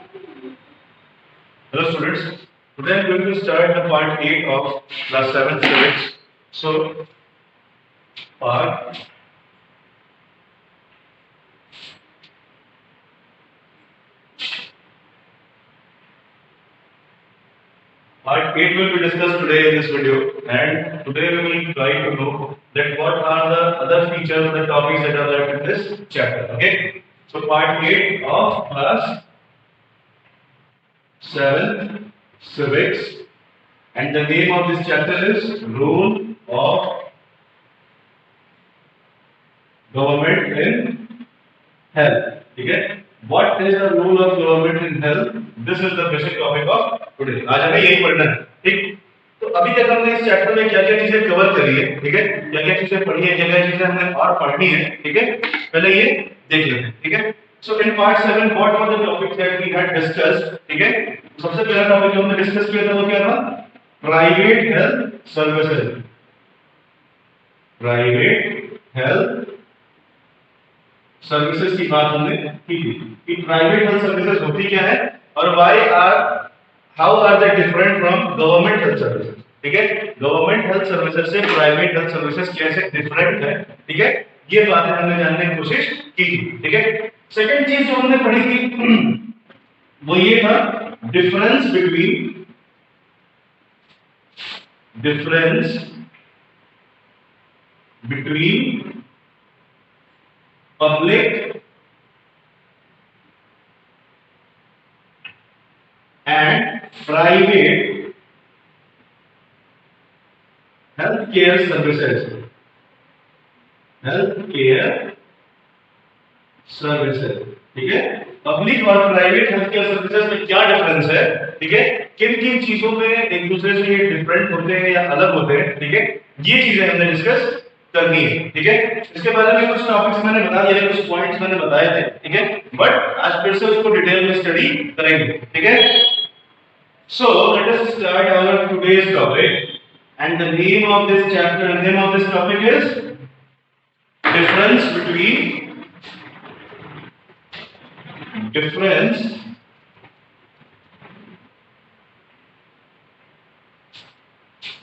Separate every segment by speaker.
Speaker 1: Hello students, today I am going to start the part 8 of class 7 civics. So, part part 8 will be discussed today in this video, and today we will try to know that what are the other features, the topics that are left in this chapter. Okay, so part 8 of class 7 civics, and the name of this chapter is Role of Government in Health. ठीक है, what is the role of government in health? This is the basic topic of today. आज हमें यही पढ़ना है, ठीक? तो अभी तक हमने इस चैप्टर में क्या क्या चीजें कवर करी है, ठीक है, क्या क्या चीजें पढ़ी है, क्या क्या चीजें हमने और पढ़नी है, ठीक है, पहले ये देख लेते हैं, ठीक है. So in part 7 what were the topics that we had discussed, ठीक है. सबसे पहला टॉपिक जो हमने डिस्कस किया था वो क्या था? Private health services. Private health services की बात हमने की थी कि प्राइवेट हेल्थ सर्विसेज होती क्या है और how are they different from government health services. ठीक है, गवर्नमेंट हेल्थ सर्विसेज से प्राइवेट हेल्थ सर्विसेज कैसे डिफरेंट है, ठीक है, ये बातें हमने जानने की कोशिश की थी. ठीक है, सेकंड चीज जो हमने पढ़ी थी वो ये था difference between public and private healthcare services. ठीक है, पब्लिक और प्राइवेट हेल्थकेयर सर्विसेज में क्या डिफरेंस है, ठीक है, किन किन चीजों में एक दूसरे से ये डिफरेंट होते हैं या अलग होते हैं, ठीक है, ये चीजें हमने डिस्कस करनी है. ठीक है, इसके बारे में कुछ टॉपिक्स मैंने बता दिए, कुछ पॉइंट्स मैंने बताए थे, ठीक है, बट आज फिर से उसको डिटेल में स्टडी करेंगे. ठीक है, so let us start our today's topic and the name of this chapter, name of this topic is difference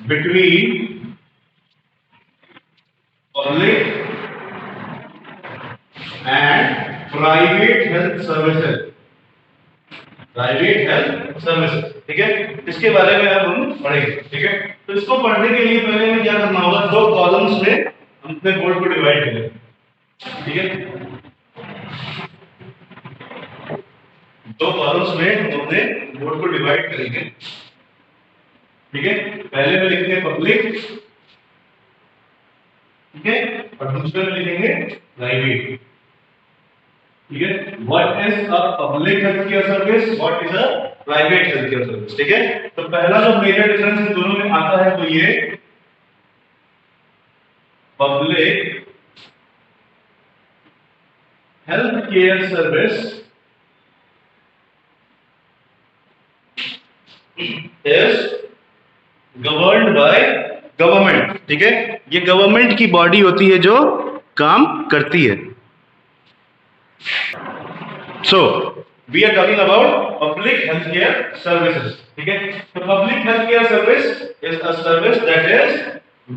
Speaker 1: between public and private health services. ठीक है, इसके बारे में अब हम पढ़ेंगे. ठीक है, तो इसको पढ़ने के लिए पहले हमें क्या करना होगा, दो कॉलम्स में हम अपने बोर्ड को डिवाइड करेंगे. ठीक है, दो कॉलम्स में हम अपने बोर्ड को डिवाइड करेंगे. ठीक है, पहले में लिखेंगे पब्लिक, ठीक है, और दूसरे में लिखेंगे प्राइवेट. ठीक है, what is a public health care service, what is a private health care service. ठीक है, तो पहला जो मेजर डिफरेंस इन दोनों में आता है वो ये public health care service is governed by government. ठीक है, ये गवर्नमेंट की बॉडी होती है जो काम करती है. So we are talking about public health care services. ठीक है, तो public health care service is a service that is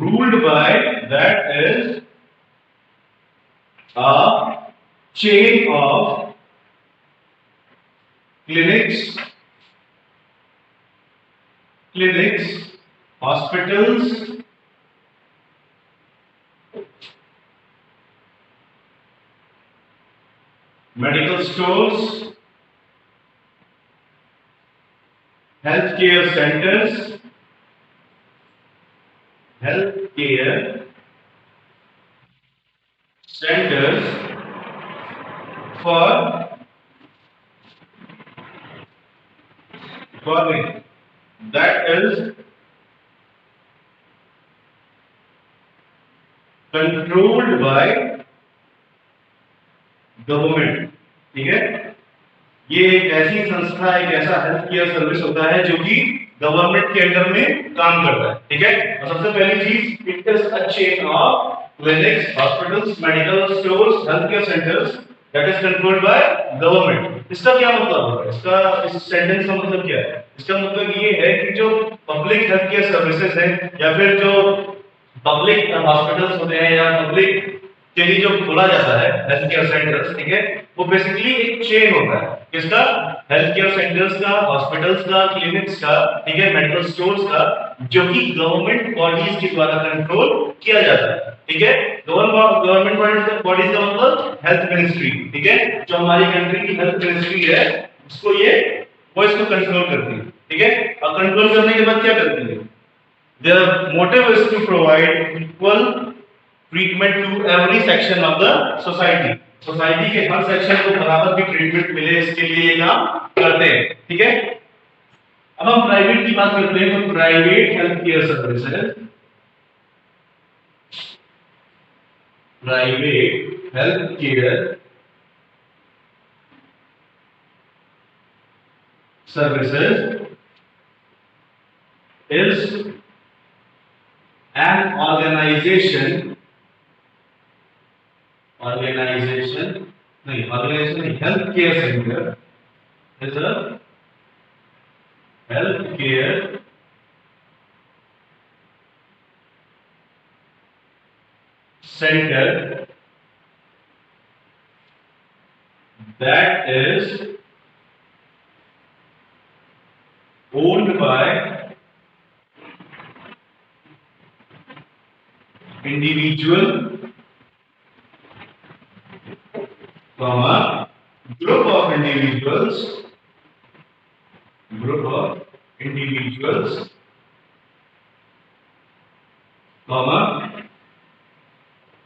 Speaker 1: ruled by, that is a chain of clinics, hospitals, medical stores, healthcare centers for that is controlled by government. ठीक है, ये एक ऐसी संस्था, एक ऐसा हेल्थ केयर सर्विस होता है जो कि गवर्नमेंट के अंडर में काम करता है. ठीक है, और सबसे पहली चीज, it is a chain of clinics, hospitals, medical stores, health care centres that is controlled by government. इसका क्या मतलब है, इसका इस सेंटेंस का मतलब क्या है? इसका मतलब ये है कि जो पब्लिक हेल्थ केयर सर्विसेज है या फिर जो पब्लिक हॉस्पिटल्स होते हैं या पब्लिक के लिए जो खोला जाता है हेल्थ केयर सेंटर्स, ठीक है, वो बेसिकली एक चेन होता है किसका, हेल्थ केयर सेंटर्स का, हॉस्पिटल्स का, क्लिनिक्स का, ठीक है, मेडिकल स्टोर्स का, जो कि गवर्नमेंट बॉडीज के द्वारा कंट्रोल किया जाता है, ठीक है। गवर्नमेंट बॉडीज का मतलब हेल्थ मिनिस्ट्री, ठीक है, जो हमारी कंट्री की हेल्थ मिनिस्ट्री है उसको ये वो इसको कंट्रोल करती है, ठीक है। और कंट्रोल करने के बाद क्या करती है? Their motive is to provide equal treatment to every section of the society. Society के हर सेक्शन को बराबर की ट्रीटमेंट मिले, इसके लिए ये काम करते हैं, ठीक है। अब हम प्राइवेट की बात करते हैं तो private health care services, private health care services is an organization नहीं, health care center is a health care center that is owned by individual, comma, group of individuals, comma,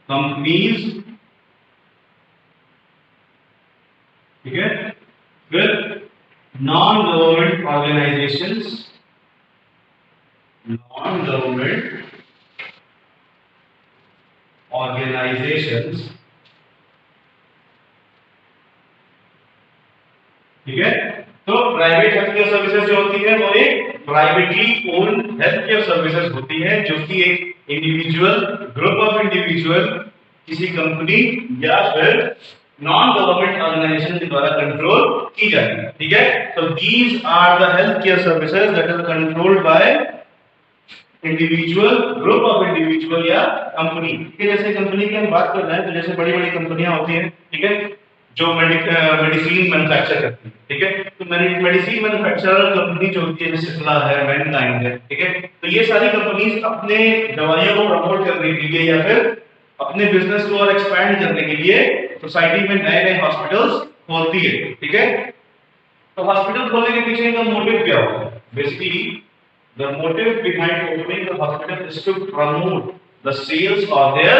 Speaker 1: companies, ठीक है, फिर non-government organizations, ठीक है। तो private health care services जो होती है वो एक privately owned health care services होती है जो कि एक इंडिविजुअल, ग्रुप ऑफ इंडिविजुअल, किसी कंपनी या फिर नॉन गवर्नमेंट ऑर्गेनाइजेशन के द्वारा कंट्रोल की जाती है, ठीक है। तो these are the health care services that are controlled by individual, group of individual या कंपनी, ठीक है। जैसे कंपनी की हम बात कर रहे हैं तो जैसे बड़ी बड़ी कंपनियां होती हैं, ठीक है, जो मेडिसिन मैन्युफैक्चर करती है, ठीक है। तो मेडिसिन मैन्युफैक्चरर कंपनी जो होती है जैसे सिप्ला है, मैनकाइंड है, ठीक है। तो ये सारी कंपनीज अपने दवाइयों को प्रमोट करने के लिए या फिर अपने बिजनेस को और एक्सपैंड करने के लिए सोसाइटी में नए नए हॉस्पिटल्स खोलती है, ठीक है। तो हॉस्पिटल खोलने के पीछे का मोटिव क्या होता है? Basically the motive behind opening the hospital is to promote the sales of their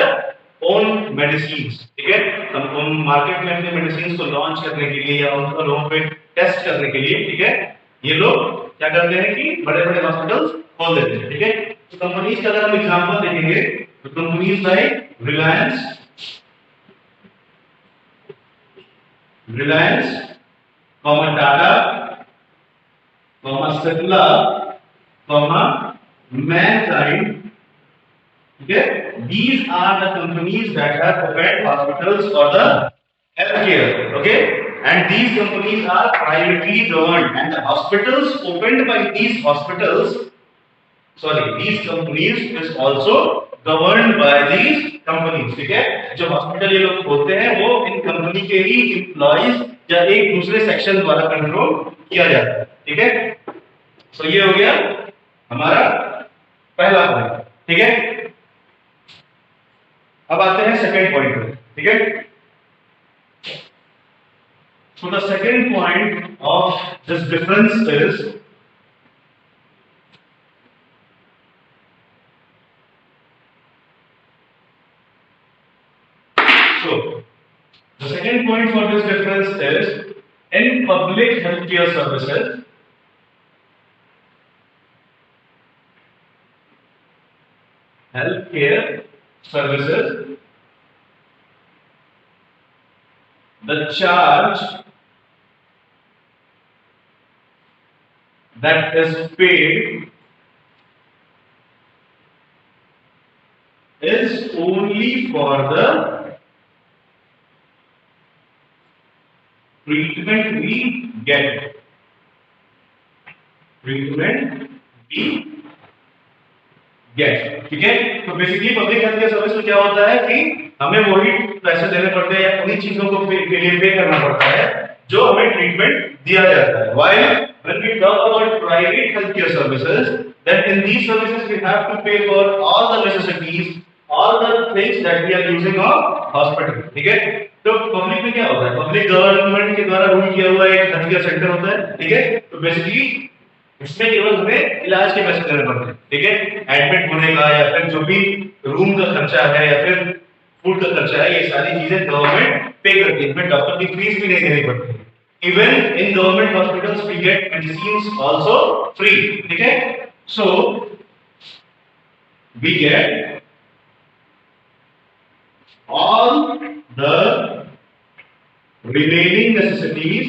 Speaker 1: own medicines, ठीक है। हम उन मार्केट में अपने मेडिसिन को लॉन्च करने के लिए या उनको लोगों पे टेस्ट करने के लिए, ठीक है, ये लोग क्या करते हैं कि बड़े बड़े हॉस्पिटल्स खोल देते हैं, ठीक है। तो कंपनीज का अगर हम एग्जांपल देखेंगे तो companies like Reliance, Tata, Cipla, mankind, okay, these are the companies that have opened hospitals for the healthcare, okay, and these companies are privately governed and the hospitals opened by these these companies is also governed by these companies, ठीक है। जो hospital ये लोग खोलते हैं वो इन company के ही employees या एक दूसरे सेक्शन द्वारा कंट्रोल किया जाता है, ठीक है। तो ये हो गया हमारा पहला पॉइंट, ठीक है। अब आते हैं सेकंड पॉइंट पे, ठीक है। So the second point of this difference is the second point for this difference is in public healthcare services, the charge that is paid is only for the treatment we get, treatment we get, ठीक है। तो basically public health care service में क्या होता है कि हमें वही पैसे देने पड़ते हैं या उन्हीं चीजों को के लिए पे करना पड़ता है जो हमें ट्रीटमेंट दिया जाता है। While when we talk about private healthcare services, then in these services we have to pay for all the necessities, all the things that we are using of hospital, ठीक है। तो पब्लिक में क्या होता है, पब्लिक गवर्नमेंट के द्वारा rule किया हुआ एक हेल्थ केयर सेंटर होता है, ठीक है। तो बेसिकली इसमें केवल हमें इलाज के पैसे देने पड़ते हैं, ठीक है। एडमिट होने का या फिर जो भी रूम का खर्चा है या फिर फूड का खर्चा है, ये सारी चीजें गवर्नमेंट पे करती है, इसमें डॉक्टर की फीस भी नहीं देनी पड़ती। Even in government hospitals we get medicines also free, ठीक है। So we get all the remaining necessities,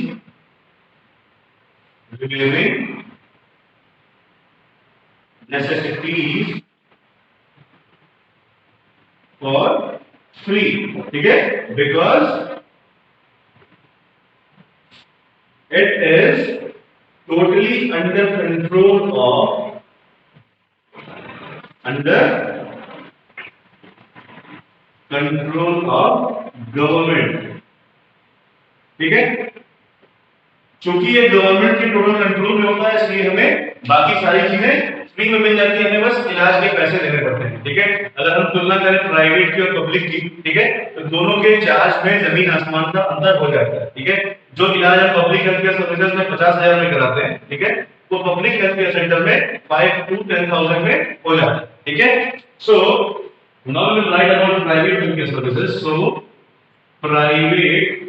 Speaker 1: for free, ठीक है, because it is totally under control of government, ठीक है। क्योंकि ये गवर्नमेंट के टोटल कंट्रोल में होता है इसलिए हमें बाकी सारी चीजें फ्री में मिल जाती है, हमें बस इलाज के पैसे देने पड़ते हैं, ठीक है। अगर हम तुलना करें प्राइवेट की और पब्लिक की, ठीक है, तो दोनों के चार्ज में जमीन आसमान का अंतर हो जाता है, ठीक है। जो इलाज हम पब्लिक हेल्थ केयर सर्विसेज में 50,000 में कराते हैं, ठीक है, वो पब्लिक हेल्थ केयर सेंटर में 5 to 10,000 में हो जाता है, ठीक है। So now we will write about private health care services. So private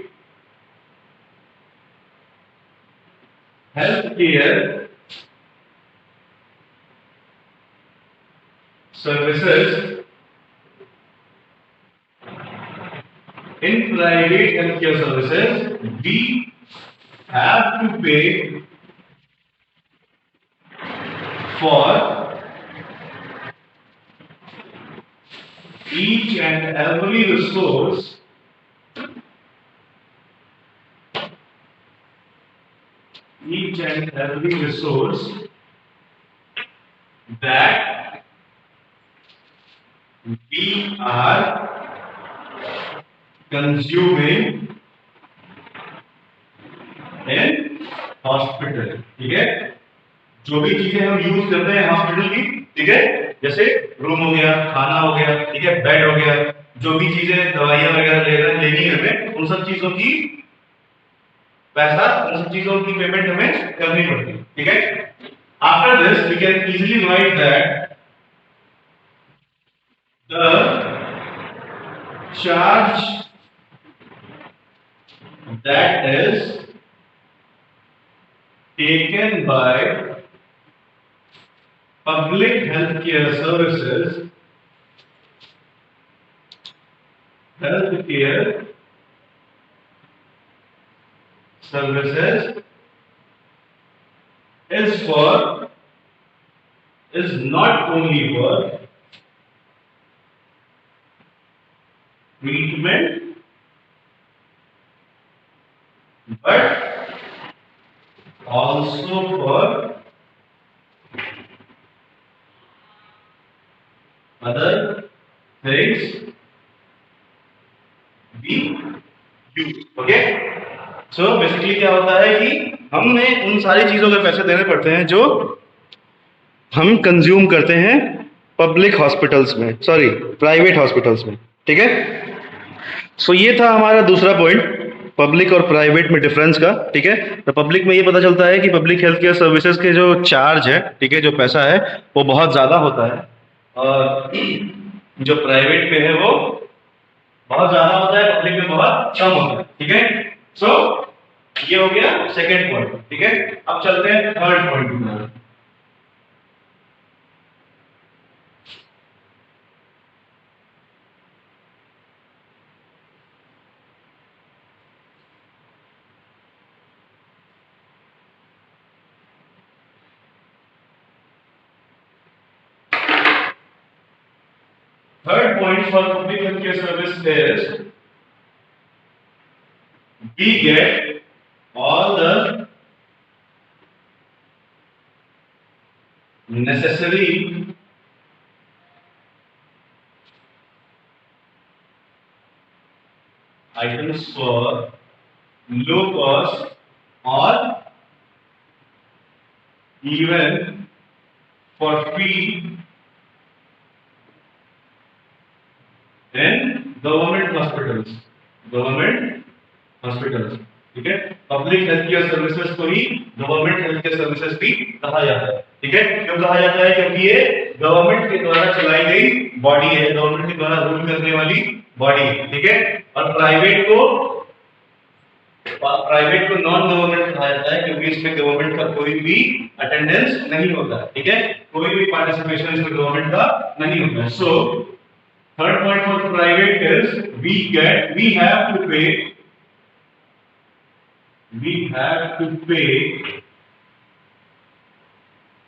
Speaker 1: healthcare services, in private healthcare services we have to pay for each and every resource that we are consuming in hospital, ठीक है। जो भी चीजें हम use करते हैं hospital की, ठीक है, जैसे रूम हो गया, खाना हो गया, ठीक है, बेड हो गया, जो भी चीजें दवाइयां वगैरह लेनी है हमें, उन सब चीजों की पैसा, उन सब चीजों की पेमेंट हमें करनी पड़ती है, ठीक है। After this we can easily write that the charge that is taken by public healthcare services is not only for treatment but also for other things we use, okay। So basically क्या होता है कि हमें उन सारी चीजों के पैसे देने पड़ते हैं जो हम कंज्यूम करते हैं पब्लिक हॉस्पिटल्स में, सॉरी प्राइवेट हॉस्पिटल्स में, ठीक है। सो ये था हमारा दूसरा पॉइंट, पब्लिक और प्राइवेट में डिफरेंस का, ठीक है। तो पब्लिक में ये पता चलता है कि पब्लिक हेल्थ केयर सर्विसेज के जो चार्ज है, ठीक है, जो पैसा है वो बहुत ज्यादा होता है, और जो प्राइवेट में है वो बहुत ज्यादा होता है, पब्लिक में बहुत कम होता है, ठीक है। सो ये हो गया सेकेंड पॉइंट, ठीक है। अब चलते हैं थर्ड पॉइंट में। Third point for public healthcare service is we get necessary items for low cost or even for free in government hospitals. Government hospitals, ठीक है। पब्लिक हेल्थ केयर सर्विसेज को ही government health care services भी कहा जाता है, ठीक है। क्यों कहा जाता है? क्योंकि ये गवर्नमेंट के द्वारा चलाई गई बॉडी है, गवर्नमेंट के द्वारा रूल करने वाली बॉडी है, ठीक है। और प्राइवेट को नॉन गवर्नमेंट कहा जाता है क्योंकि इसमें गवर्नमेंट का कोई भी अटेंडेंस नहीं होता, ठीक है। कोई भी पार्टिसिपेशन इसमें गवर्नमेंट का नहीं होता है। सो third point for private is we have to pay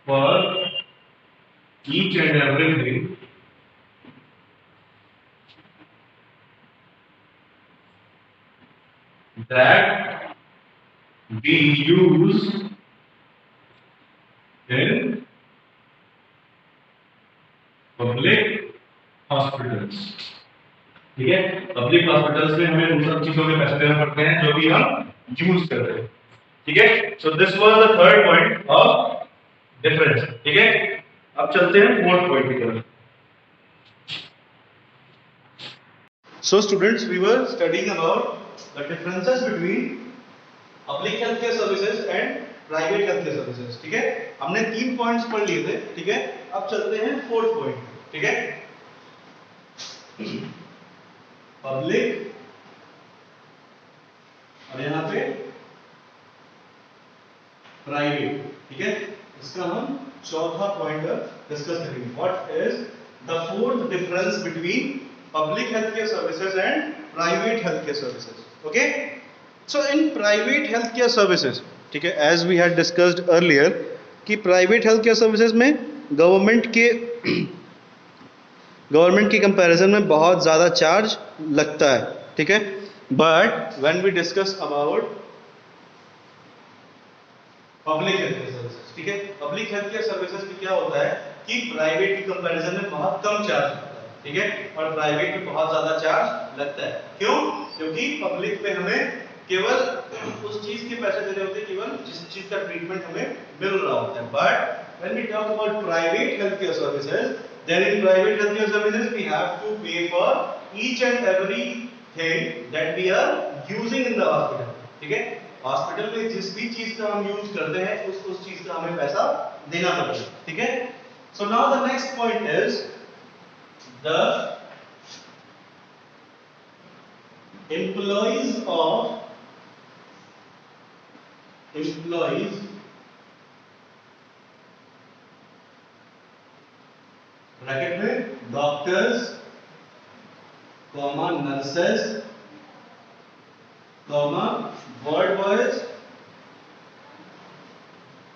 Speaker 1: for each and everything that we use in public hospitals, ठीक है। पब्लिक हॉस्पिटल्स में हमें उन सब चीजों के पैसे देना पड़ते हैं जो भी हम यूज कर रहे हैं, ठीक है। So this was the third point of difference, ठीक है। अब चलते हैं फोर्थ पॉइंट की तरफ। So students, we were studying about the differences between public health care services and private health care services, ठीक है। हमने 3 पॉइंट्स पढ़ लिए थे, ठीक है। अब चलते हैं फोर्थ पॉइंट, ठीक है। पब्लिक और यहां पे प्राइवेट, ठीक है। इसका हम चौथा पॉइंट डिस्कस करेंगे। What is the fourth difference between public health care services and private health care services, okay. So in private health care services, ठीक है, as we had discussed earlier कि प्राइवेट हेल्थ केयर सर्विसेज में government की comparison में बहुत ज़्यादा charge लगता है, ठीक है। But when we discuss about public health care services, ठीक है, पब्लिक हेल्थ केयर सर्विसेज में क्या होता है कि प्राइवेट की कंपैरिजन में बहुत कम चार्ज लगता है, ठीक है, और प्राइवेट में बहुत ज़्यादा चार्ज लगता है। क्यों? क्योंकि पब्लिक में हमें केवल उस चीज के पैसे देने होते हैं, केवल जिस चीज का ट्रीटमेंट हमें मिल रहा होता है। But when we talk about private health care services, then in private healthcare services we have to pay for each and everything that we are using in the hospital, ठीक है। हॉस्पिटल में जिस भी चीज का हम यूज करते हैं उस चीज का हमें पैसा देना पड़ता है, ठीक है। So now the next point is the employees bracket में डॉक्टर्स, नर्सेस, वार्ड बॉयज,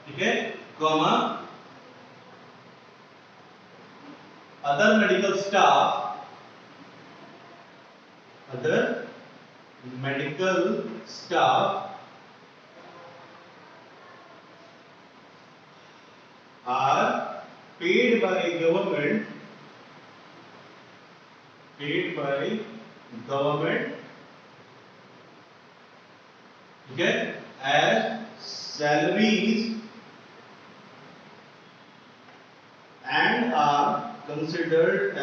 Speaker 1: ठीक है, other medical staff are paid by government, okay, as salaries and are considered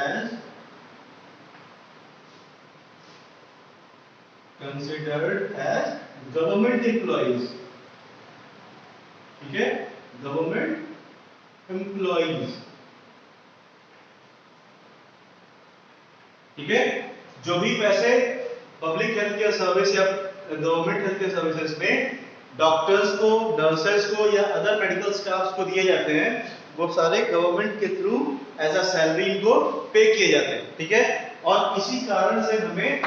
Speaker 1: as government employees, ठीक है, गवर्नमेंट एम्प्लॉइज, ठीक है। जो भी पैसे पब्लिक हेल्थ केयर सर्विस या गवर्नमेंट हेल्थ केयर सर्विसेज में डॉक्टर्स को, नर्सेस को या अदर मेडिकल स्टाफ्स को दिए जाते हैं, वो सारे गवर्नमेंट के थ्रू एज अ सैलरी इनको पे किए जाते हैं, ठीक है। और इसी कारण से हमें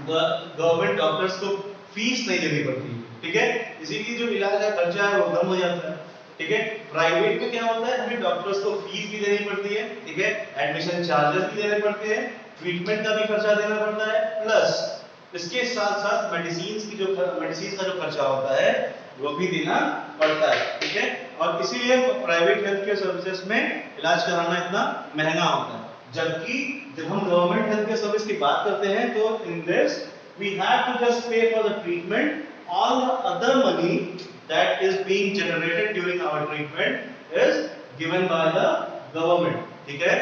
Speaker 1: गवर्नमेंट डॉक्टर्स को फीस नहीं देनी पड़ती, ठीक है। इसीलिए जो इलाज का खर्चा है वो कम हो जाता है, ठीक है। प्राइवेट में क्या होता है, हमें डॉक्टर्स को फीस भी देनी पड़ती है, ठीक है, एडमिशन चार्जेस भी देने पड़ते हैं, ट्रीटमेंट का भी खर्चा देना पड़ता है, प्लस इसके साथ साथ मेडिसिन का जो खर्चा होता है
Speaker 2: वो भी देना पड़ता है, ठीक है। और इसीलिए प्राइवेट हेल्थ केयर सर्विसेज में इलाज कराना इतना महंगा होता है, जबकि जब हम गवर्नमेंट हेल्थ केयर सर्विस की बात करते हैं तो in this we have to just pay for the treatment, all the other money that is being generated during our treatment is given by the government, ठीक है।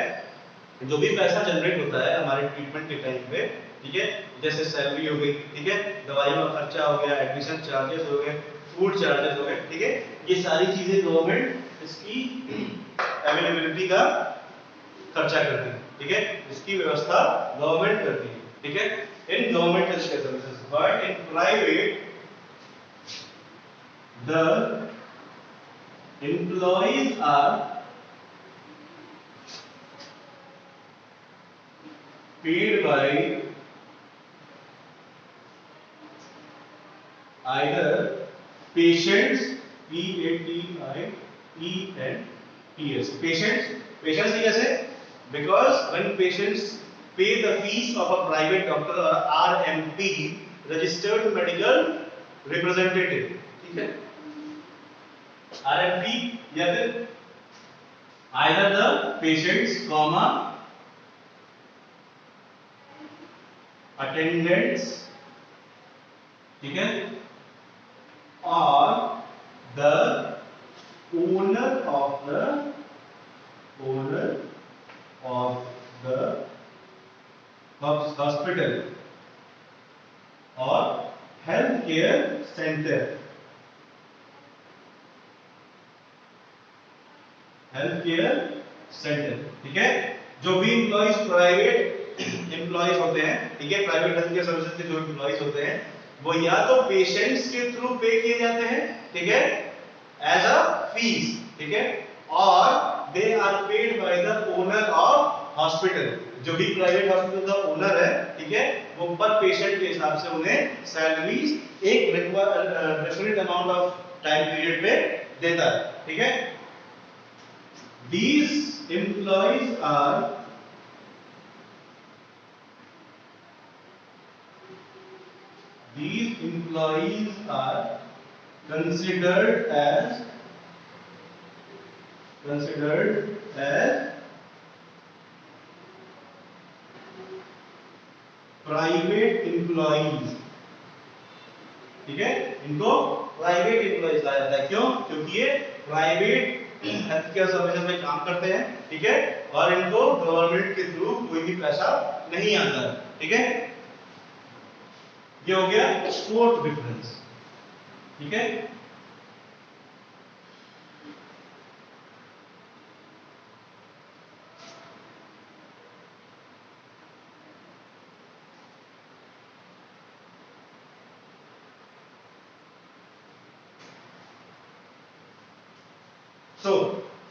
Speaker 2: जो भी पैसा जनरेट होता है हमारे ट्रीटमेंट के टाइम पे, ठीक है, जैसे सैलरी हो गई, ठीक है, दवाइयों का खर्चा हो गया, एडमिशन चार्जेस हो गए, फूड चार्जेस हो गए, ठीक है, ये सारी चीजें गवर्नमेंट इसकी अवेलेबिलिटी का खर्चा करती है, ठीक है, इसकी व्यवस्था गवर्नमेंट करती है, ठीक है, in government health care services. But in private the employees are paid by either patients, P-A-T-I-E-N-T-S, patients कैसे? Because when patients pay the fees of a private doctor or RMP, registered medical representative, ठीक है, RMP या फिर either the patients, attendants, ठीक है, और the owner of the hospital or health care center, ठीक है। जो भी एम्प्लॉइज प्राइवेट एम्प्लॉइज होते हैं, ठीक है, प्राइवेट हेल्थ केयर सर्विसेज के जो एम्प्लॉइज होते हैं वो या तो पेशेंट्स के थ्रू पे किए जाते हैं, ठीक है, एज अ फीस, ठीक है, और they are paid by the owner of hospital. जो भी प्राइवेट हॉस्पिटल का ओनर है, ठीक है, वो पर पेशेंट के हिसाब से उन्हें सैलरीज एक definite amount of time period पे देता है, ठीक है। These employees are considered as private employees, ठीक है, इनको प्राइवेट एम्प्लॉइज कहा जाता है। क्यों? क्योंकि ये प्राइवेट हेल्थ केयर सर्विसेज में काम करते हैं, ठीक है, और इनको गवर्नमेंट के थ्रू कोई भी पैसा नहीं आता है, ठीक है। ये हो गया फोर्थ डिफरेंस, ठीक है। तो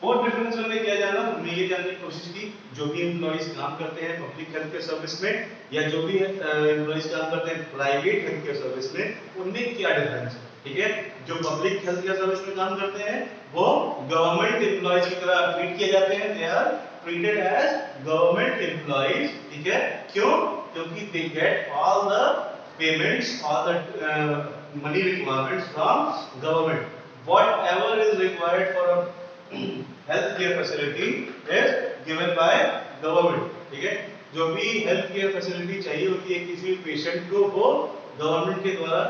Speaker 2: फोर्थ डिफरेंस में क्या जाना, हमने ये जानने की कोशिश की जो भी एम्प्लॉइज काम करते हैं पब्लिक हेल्थ केयर सर्विस में या जो भी एम्प्लॉइज काम करते हैं प्राइवेट हेल्थ केयर सर्विस में, उनमें क्या डिफरेंस है, ठीक है। जो पब्लिक हेल्थ केयर सर्विस में काम करते हैं वो गवर्नमेंट एम्प्लॉइज की तरह ट्रीट किए जाते हैं, they are treated as government employees, ठीक है। क्यों? क्योंकि they get all the payments, all the money requirements from government, whatever is required for a health care facility is given by government, ठीक है। जो भी हेल्थ केयर फैसिलिटी चाहिए होती है किसी पेशेंट को, वो गवर्नमेंट के द्वारा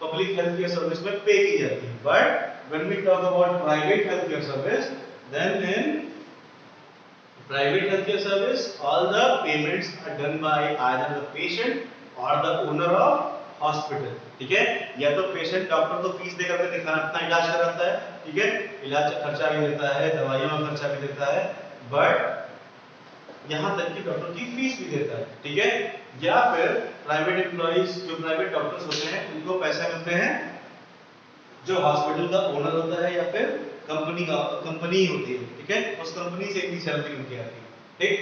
Speaker 2: पब्लिक हेल्थ केयर सर्विस में पे की जाती है। But when we talk about private health care service, then in private health care service all the payments are done by either the patient और द ओनर ऑफ हॉस्पिटल, ठीक है। या तो पेशेंट डॉक्टर को फीस देकर के अपना इलाज कराता है, ठीक है, इलाज का खर्चा भी देता है, दवाइयों का खर्चा भी देता है, बट यहां तक कि डॉक्टर की फीस भी देता है, ठीक है। या फिर प्राइवेट एम्प्लॉइज जो प्राइवेट डॉक्टर्स होते हैं उनको पैसे मिलते हैं जो हॉस्पिटल का ओनर होता है या फिर कंपनी होती है, ठीक है, उस कंपनी से इतनी सैलरी उनकी आती है, ठीक।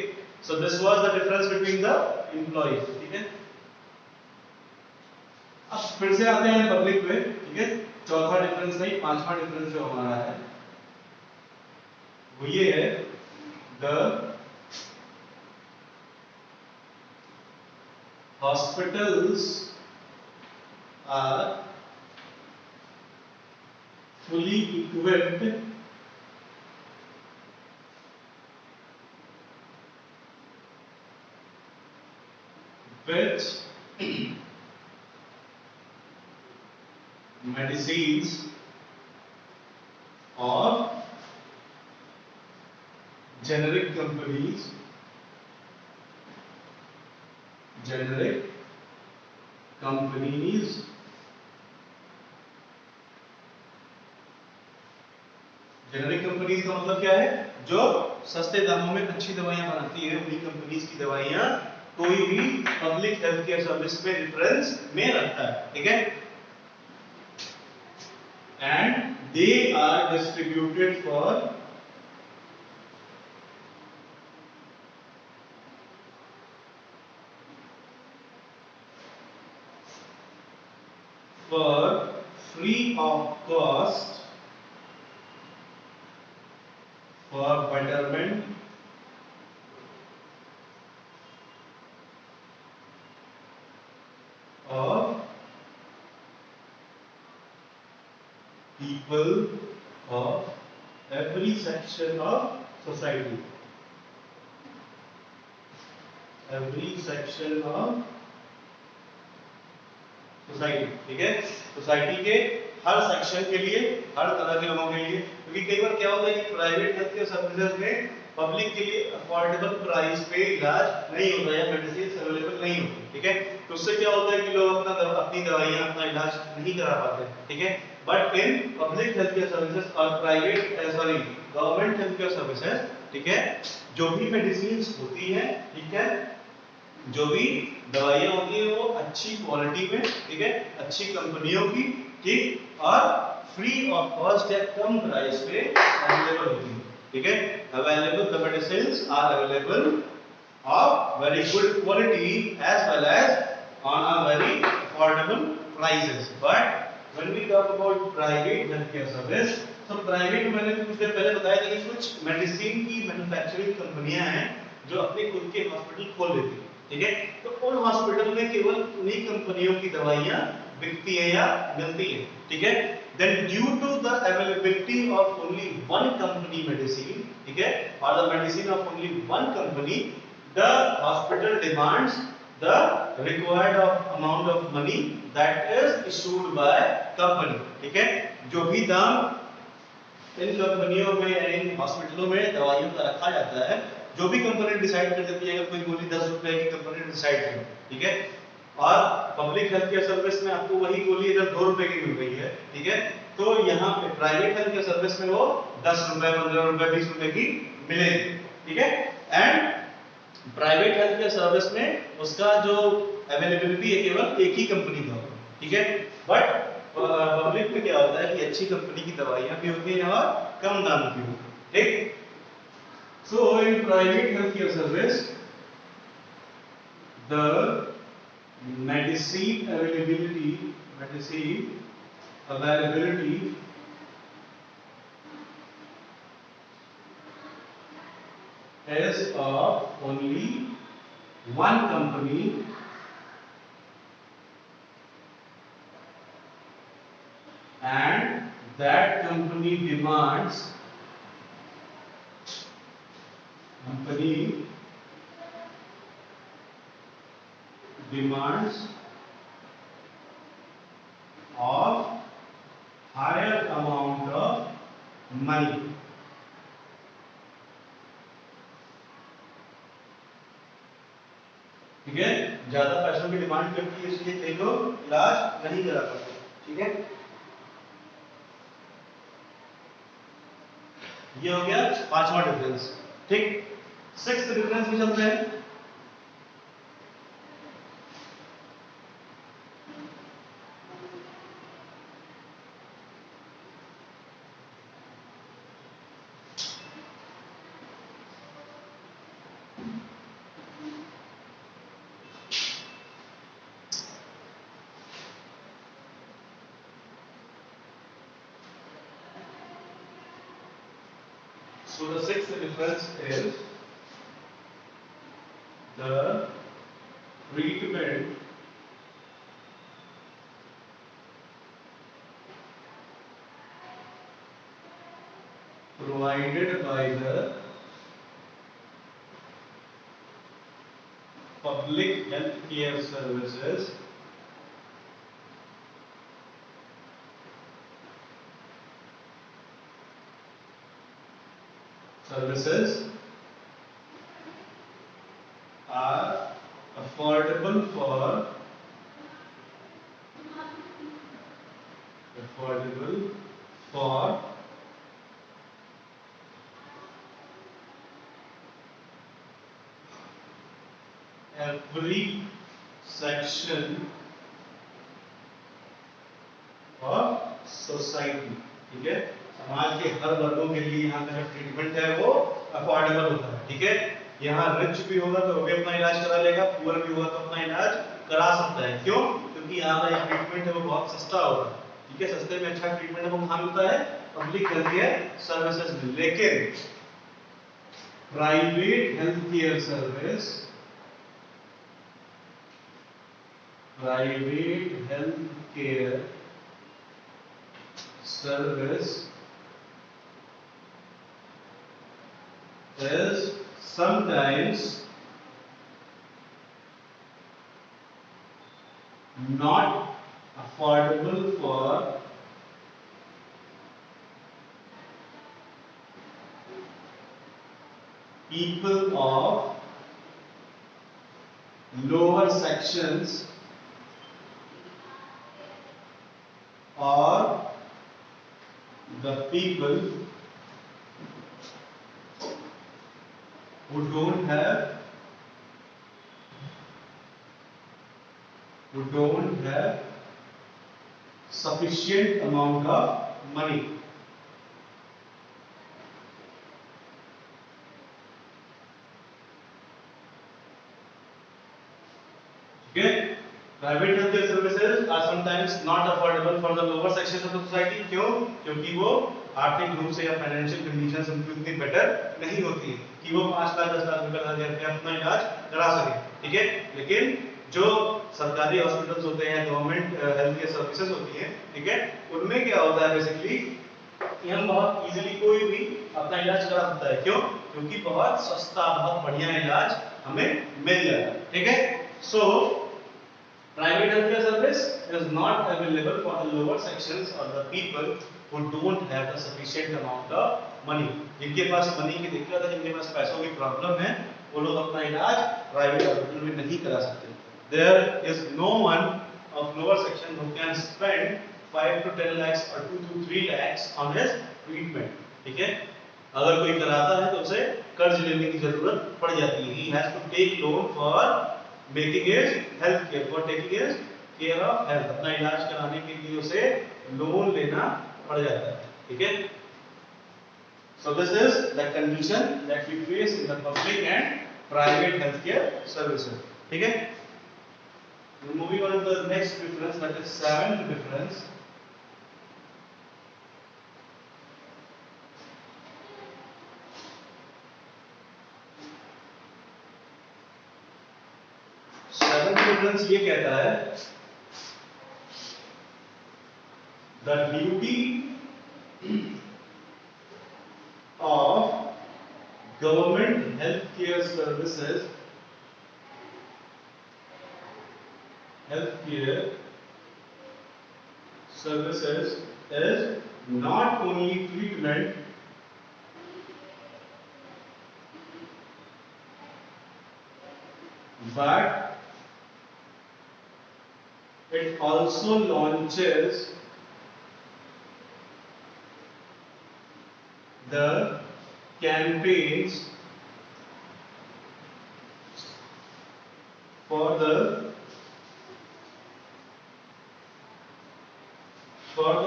Speaker 2: सो this was the difference between the employees, ठीक है। अब फिर से आते हैं पब्लिक पे, ठीक है। चौथा डिफरेंस नहीं, पांचवा डिफरेंस जो हमारा है वो ये है, the hospitals are fully equipped with medicines or generic companies, generic companies generic companies का मतलब क्या है? जो सस्ते दामों में अच्छी दवाइयां बनाती है, उन्हीं कंपनीज की दवाइयां कोई भी पब्लिक हेल्थ केयर सर्विस में रेफरेंस में रखता है, ठीक है? And they are distributed for free of cost for betterment of people of every section of society, every section of society, ठीक है? सोसाइटी के हर सेक्शन के लिए, हर तरह के लोगों के लिए, क्योंकि कई बार क्या होता है कि प्राइवेट हेल्थ केयर सर्विसेज में पब्लिक के लिए अफोर्डेबल प्राइस पे इलाज नहीं होता है, मेडिसिन अवेलेबल नहीं होती, ठीक है? तो उससे क्या होता है कि लोग अपनी दवाइयां, अपना इलाज नहीं करा पाते, ठीक है? But in public health care services और private government health care services, ठीक है, जो भी मेडिसिन होती हैं, ठीक है, जो भी दवाइयां होती है वो अच्छी क्वालिटी में, ठीक है, अच्छी कंपनियों की, ठीक, और फ्री ऑफ कॉस्ट या कम प्राइस पे अवेलेबल होती है, ठीक है? Available the medicines are available of very good quality as well as on a very affordable prices. But when we talk about private healthcare service, तो प्राइवेट मैंने कुछ देर पहले बताया था कि कुछ मेडिसिन की मैन्युफैक्चरिंग कंपनियां हैं जो अपने खुद के हॉस्पिटल खोल लेती हैं, ठीक है? तो उन हॉस्पिटल में केवल उन्हीं कंपनियों की दवाइयां बिकती है या मिलती है, ठीक है? Then due to the availability of only one company medicine, ठीक है, or the medicine of only one company, the hospital demands the required amount of money that is issued by company, ठीक है? जो भी दाम इन कंपनियों में, इन हॉस्पिटलों में दवाइयों का रखा जाता है, जो भी कंपनी डिसाइड कर देती है, अगर कोई गोली 10 रुपए की कंपनी डिसाइड करे, ठीक है, और पब्लिक हेल्थ केयर सर्विस में आपको वही गोली इधर 2 रुपए की मिल रही है, ठीक है, तो यहाँ पे प्राइवेट हेल्थ केयर सर्विस में वो 10 रुपए, 15 रुपए, 20 रुपए की मिलेगी, ठीक है? And private health care service में उसका जो अवेलेबिलिटी है केवल एक ही कंपनी का होगा, ठीक है? बट पब्लिक में क्या होता है कि अच्छी कंपनी की दवाइयां भी होती हैं और कम दाम की होती है, ठीक? So in private health care service the medicine availability is of only one company and that company demands of higher amount of money, ठीक है? ज्यादा पैसों की डिमांड करती है, इसलिए कई लोग इलाज नहीं करा पाते, ठीक है? ये हो गया पांचवा डिफरेंस, ठीक? सिक्स्थ डिफरेंस में चलते हैं। So the sixth difference is the treatment provided by the public health care services are affordable for every section of society. ठीक है, समाज के हर वर्गों के लिए यहाँ का जो ट्रीटमेंट है वो अफोर्डेबल होता है। ठीक है, यहाँ रिच भी होगा तो वो भी अपना इलाज करा लेगा, पुअर भी होगा तो अपना इलाज करा सकता है। क्यों? क्योंकि यहाँ का ट्रीटमेंट है वो बहुत सस्ता होगा। ठीक है, सस्ते में अच्छा ट्रीटमेंट है वो कहाँ मिलता है? पब्लिक हेल्थ केयर सर्विसेज में। लेकिन private health care service, private health care service is sometimes not affordable for people of lower sections or the people who don't have sufficient amount of money। Okay, private healthcare services are sometimes not affordable for the lower sections of the society। क्यों? क्योंकि वो आर्थिक रूप से या financial conditions उनकी उतनी better नहीं होती है कि वो 5 लाख 10 लाख रुपए लगा के अपना इलाज करा सके। ठीक है, लेकिन जो सरकारी हॉस्पिटल्स होते हैं, गवर्नमेंट हेल्थ केयर सर्विसेज होती हैं, ठीक है, उनमें क्या होता है बेसिकली कि हम बहुत इजीली कोई भी अपना इलाज करा सकता है। क्यों? क्योंकि बहुत सस्ता, बहुत बढ़िया इलाज हमें मिल जाता है। ठीक है, सो private healthcare service is not available for the lower sections or the people who don't have the sufficient amount of money। जिनके पास मनी की दिक्कत है, जिनके पास पैसों की प्रॉब्लम है, वो लोग अपना इलाज प्राइवेट हॉस्पिटल में नहीं करा सकते। There is no one of lower section who can spend 5 to 10 lakhs or 2 to 3 lakhs on his treatment। ठीक है, अगर कोई कराता है तो उसे कर्ज लेने की जरूरत पड़ जाती है। He has to take loan for making his health care, for taking his care of health। अपना इलाज कराने के लिए उसे लोन लेना पड़ जाता है। ठीक है, so this is the condition that we face in the public and private healthcare services। ठीक है, moving on to the next difference, that is seventh difference। Seventh difference ये कहता है the duty of government healthcare services is not only treatment but it also launches the campaigns for the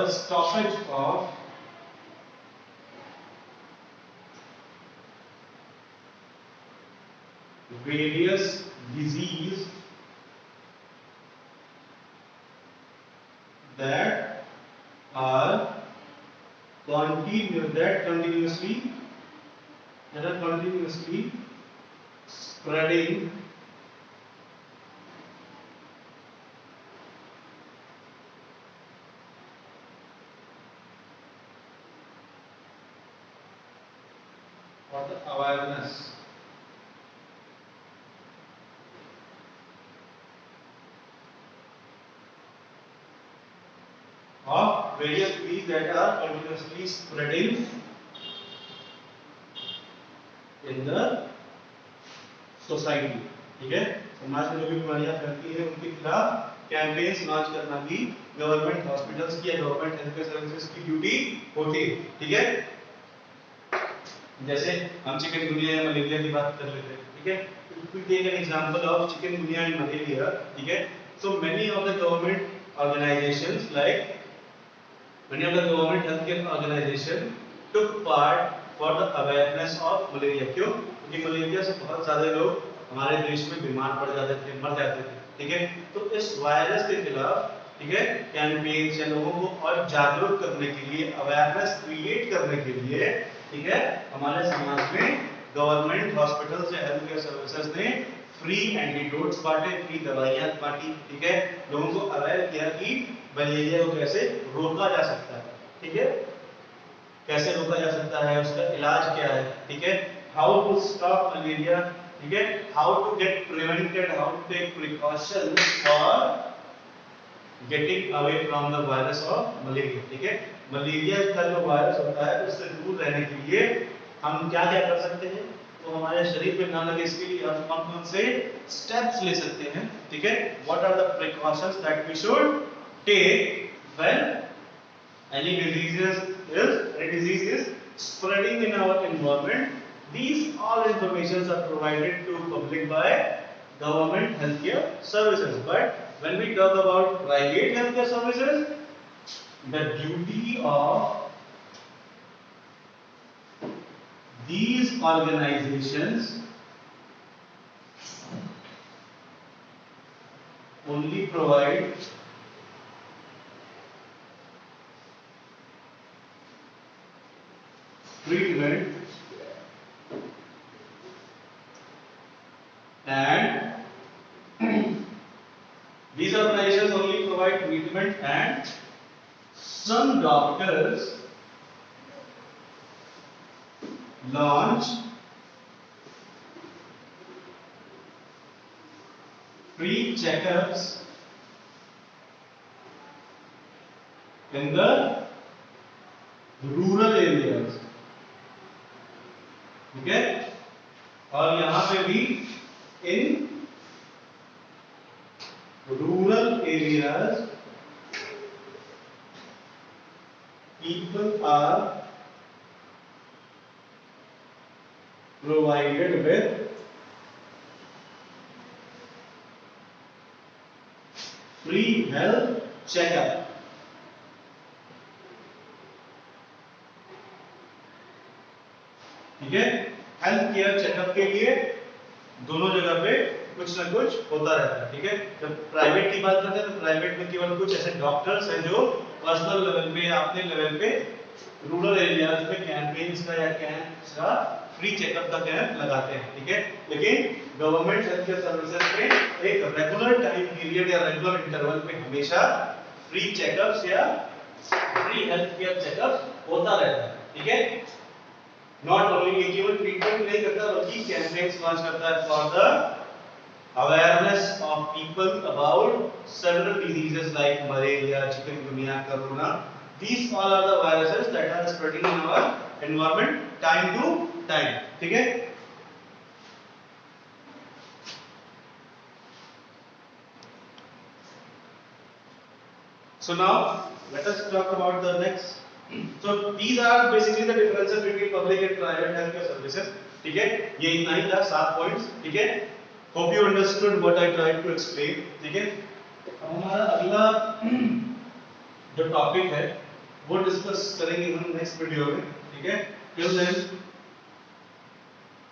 Speaker 2: stoppage of various disease that are continuously spreading for the awareness of various diseases that are continuously spreading in the society. ठीक है, समाज में जो भी बीमारियां फैलती है उनके खिलाफ कैंपेन्स लॉन्च करना भी गवर्नमेंट हॉस्पिटल्स की या गवर्नमेंट हेल्थ केयर सर्विसेज की ड्यूटी होती है। ठीक है, जैसे हम चिकनगुनिया या मलेरिया की बात कर लेते हैं। ठीक है, if we take an example of chikungunya and malaria, ठीक है, so many of the government organizations like many of the government healthcare organization took part for the awareness of malaria। क्यों? क्योंकि मलेरिया से बहुत सारे लोग हमारे देश में बीमार पड़ जाते थे, मर जाते थे। ठीक है, तो इस वायरस के खिलाफ, ठीक है, कैंपेन्स या लोगों को और जागरूक करने के लिए, अवेयरनेस क्रिएट करने के लिए, ठीक है, हमारे समाज में गवर्नमेंट हॉस्पिटल्स या हेल्थ केयर सर्विसेज ने फ्री एंटीडोट्स बांटे, फ्री दवाइयां बांटी। ठीक है, लोगों को अवेयर किया कि मलेरिया को कैसे रोका जा सकता है। ठीक है, कैसे रोका जा सकता है, उसका इलाज क्या है। ठीक है, हाउ टू स्टॉप मलेरिया। ठीक है, how to get prevented, how to take precautions for getting away from the virus of malaria. ठीक है, मलेरिया का जो वायरस होता है उससे दूर रहने के लिए हम क्या क्या कर सकते हैं, तो हमारे शरीर पे ना लगे इसके लिए हम कौन कौन से स्टेप्स ले सकते हैं। ठीक है, what are the precautions that we should take when any disease is spreading in our environment। These all informations are provided to public by government healthcare services। But when we talk about private healthcare services, the duty of these organizations only provide treatment and these organizations only provide treatment, and some doctors launch free checkups in the rural areas. ठीक है, और यहां पे भी in rural areas people are provided with free health checkup. ठीक है, health care checkup के लिए दोनों जगह पे कुछ ना कुछ होता रहता है। ठीक है, जब प्राइवेट की बात करते हैं तो प्राइवेट में केवल कुछ ऐसे डॉक्टर्स हैं जो पर्सनल लेवल पे, अपने लेवल पे रूरल एरियाज में कैंपेन्स का या कैंप्स का फ्री चेकअप का कैंप लगाते हैं। ठीक है, लेकिन गवर्नमेंट हेल्थ केयर सर्विसेज में एक रेगुलर टाइम पीरियड या रेगुलर इंटरवल पे हमेशा फ्री चेकअप्स या फ्री हेल्थ केयर चेकअप होता रहता है। ठीक है, नॉट ओनली केवल ट्रीटमेंट नहीं करता बल्कि कैंपेन्स लॉन्च करता है for the awareness of people about several diseases like malaria, chikungunya, corona। These all are the viruses that are spreading in our environment time to time। ठीक है, so now let us talk about the next। so these are basically the differences between public and private healthcare services। ठीक है, ये इतना ही था, 7 points. ठीक है, hope you understood what I tried to explain। ठीक है, अब हमारा अगला जो टॉपिक है वो डिस्कस करेंगे हम नेक्स्ट वीडियो में। ठीक है, till then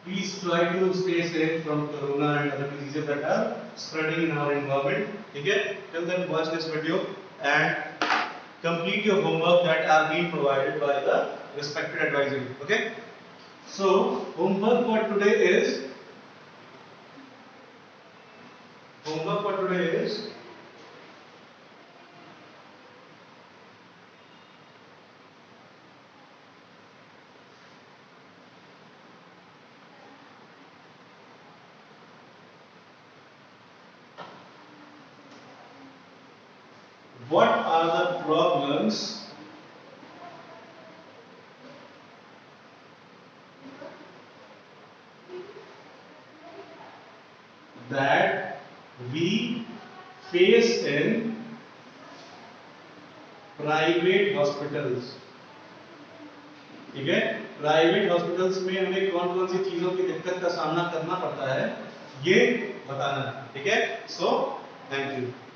Speaker 2: please try to stay safe from corona and other diseases that are spreading in our environment। ठीक है, till then watch this video and complete your homework that are being provided by the respected advisory। okay, so homework for today is what are the problems that we face in private hospitals. ठीक है, private hospitals में हमें कौन कौन सी चीजों की दिक्कत का सामना करना पड़ता है ये बताना है। ठीक है, सो थैंक यू।